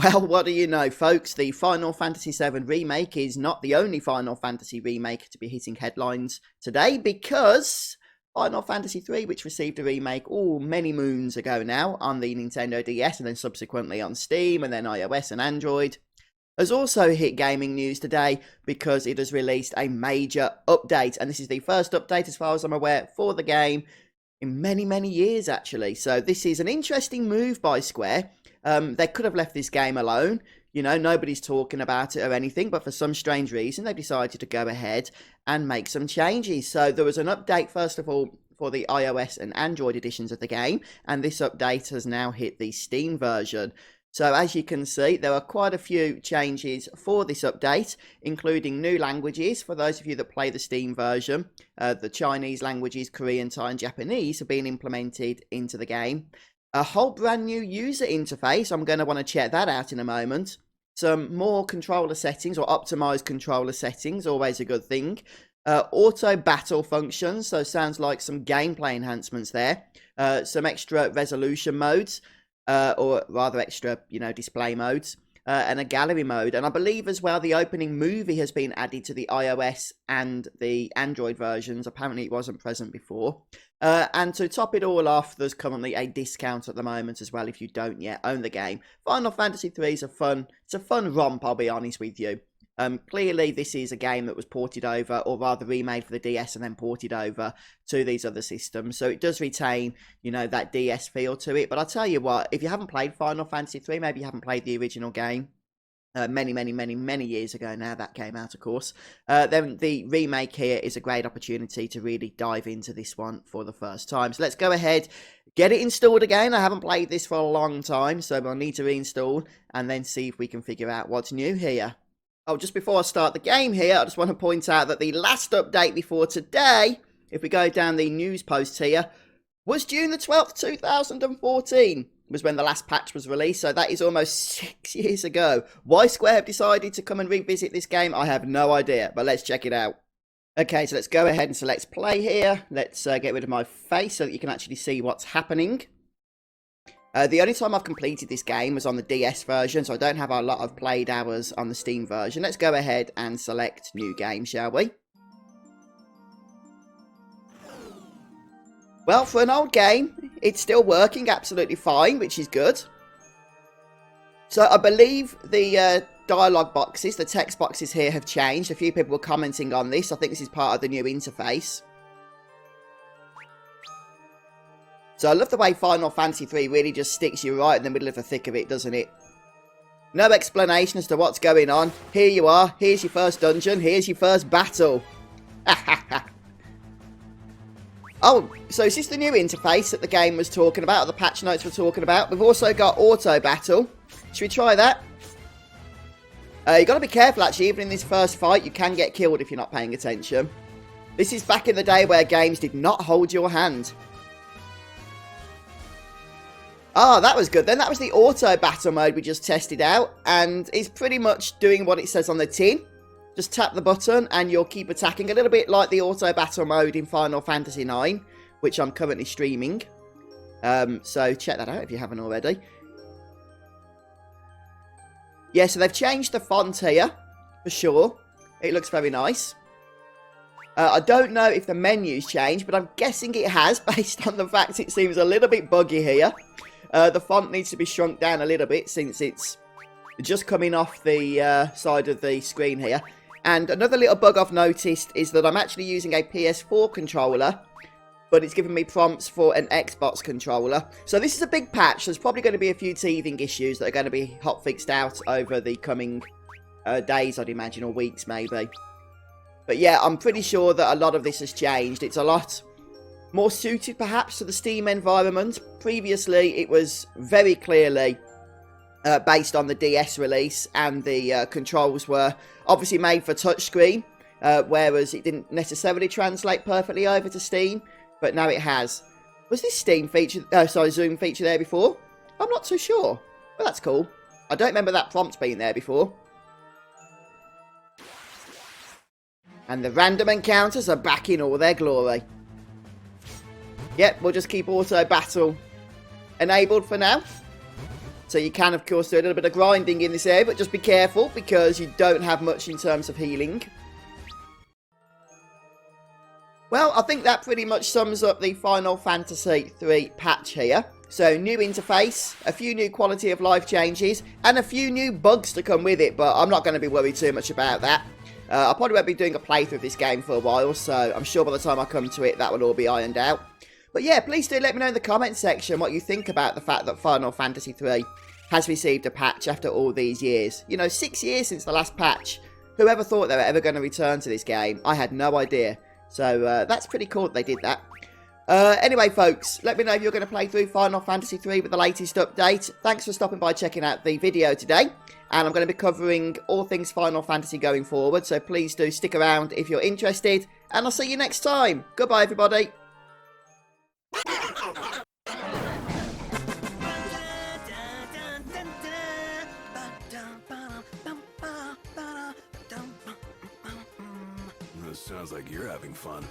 Well, what do you know, folks? The Final Fantasy VII Remake is not the only Final Fantasy remake to be hitting headlines today, because Final Fantasy III, which received a remake many moons ago now on the Nintendo DS and then subsequently on Steam and then iOS and Android, has also hit gaming news today because it has released a major update. And this is the first update, as far as I'm aware, for the game in many, many years, actually. So this is an interesting move by Square. They could have left this game alone. You know, nobody's talking about it or anything, but for some strange reason, they decided to go ahead and make some changes. So there was an update, first of all, for the iOS and Android editions of the game, and this update has now hit the Steam version. So as you can see, there are quite a few changes for this update, including new languages. For those of you that play the Steam version, the Chinese languages, Korean, Thai and Japanese have been implemented into the game. A whole brand new user interface. I'm going to want to check that out in a moment. Some more controller settings, or optimized controller settings, always a good thing. Auto battle functions, so sounds like some gameplay enhancements there. Some extra resolution modes, or rather extra, display modes. And a gallery mode. And I believe as well the opening movie has been added to the iOS and the Android versions. Apparently it wasn't present before. And to top it all off, there's currently a discount at the moment as well if you don't yet own the game. Final Fantasy III is a fun romp, I'll be honest with you. Clearly this is a game that was ported over, or rather remade for the DS and then ported over to these other systems. So it does retain, that DS feel to it. But I'll tell you what, if you haven't played Final Fantasy III, maybe you haven't played the original game, many years ago now that came out, of course, then the remake here is a great opportunity to really dive into this one for the first time. So let's go ahead, get it installed again. I haven't played this for a long time, so we'll need to reinstall and then see if we can figure out what's new here. Oh, just before I start the game here, I just want to point out that the last update before today, if we go down the news post here, was June the 12th, 2014, was when the last patch was released. So that is almost 6 years ago. Why Square have decided to come and revisit this game, I have no idea, but let's check it out. Okay, so let's go ahead and select play here. Let's get rid of my face so that you can actually see what's happening. The only time I've completed this game was on the DS version, so I don't have a lot of played hours on the Steam version. Let's go ahead and select new game, shall we? Well, for an old game, it's still working absolutely fine, which is good. So I believe the dialogue boxes, the text boxes here have changed. A few people were commenting on this. I think this is part of the new interface. So I love the way Final Fantasy III really just sticks you right in the middle of the thick of it, doesn't it? No explanation as to what's going on. Here you are. Here's your first dungeon. Here's your first battle. Oh, so is this the new interface that the game was talking about, or the patch notes were talking about? We've also got auto battle. Should we try that? You've got to be careful, actually. Even in this first fight, you can get killed if you're not paying attention. This is back in the day where games did not hold your hand. Ah, that was good then. That was the auto battle mode we just tested out, and it's pretty much doing what it says on the tin. Just tap the button and you'll keep attacking, a little bit like the auto battle mode in Final Fantasy IX, which I'm currently streaming. So check that out if you haven't already. Yeah, so they've changed the font here, for sure. It looks very nice. I don't know if the menu's changed, but I'm guessing it has, based on the fact it seems a little bit buggy here. The font needs to be shrunk down a little bit since it's just coming off the side of the screen here. And another little bug I've noticed is that I'm actually using a PS4 controller, but it's giving me prompts for an Xbox controller. So this is a big patch. There's probably going to be a few teething issues that are going to be hotfixed out over the coming days, I'd imagine, or weeks maybe. But yeah, I'm pretty sure that a lot of this has changed. It's a lot more suited perhaps to the Steam environment. Previously, it was very clearly based on the DS release, and the controls were obviously made for touchscreen, whereas it didn't necessarily translate perfectly over to Steam, but now it has. Was this Steam feature, Zoom feature there before? I'm not too sure. Well, that's cool. I don't remember that prompt being there before. And the random encounters are back in all their glory. Yep, we'll just keep auto battle enabled for now. So you can, of course, do a little bit of grinding in this area, but just be careful because you don't have much in terms of healing. Well, I think that pretty much sums up the Final Fantasy 3 patch here. So, new interface, a few new quality of life changes, and a few new bugs to come with it, but I'm not going to be worried too much about that. I probably won't be doing a playthrough of this game for a while, so I'm sure by the time I come to it, that will all be ironed out. But yeah, please do let me know in the comment section what you think about the fact that Final Fantasy 3 has received a patch after all these years. You know, 6 years since the last patch. Whoever thought they were ever going to return to this game? I had no idea. So that's pretty cool that they did that. Anyway, folks, let me know if you're going to play through Final Fantasy 3 with the latest update. Thanks for stopping by checking out the video today. And I'm going to be covering all things Final Fantasy going forward. So please do stick around if you're interested. And I'll see you next time. Goodbye, everybody. Sounds like you're having fun.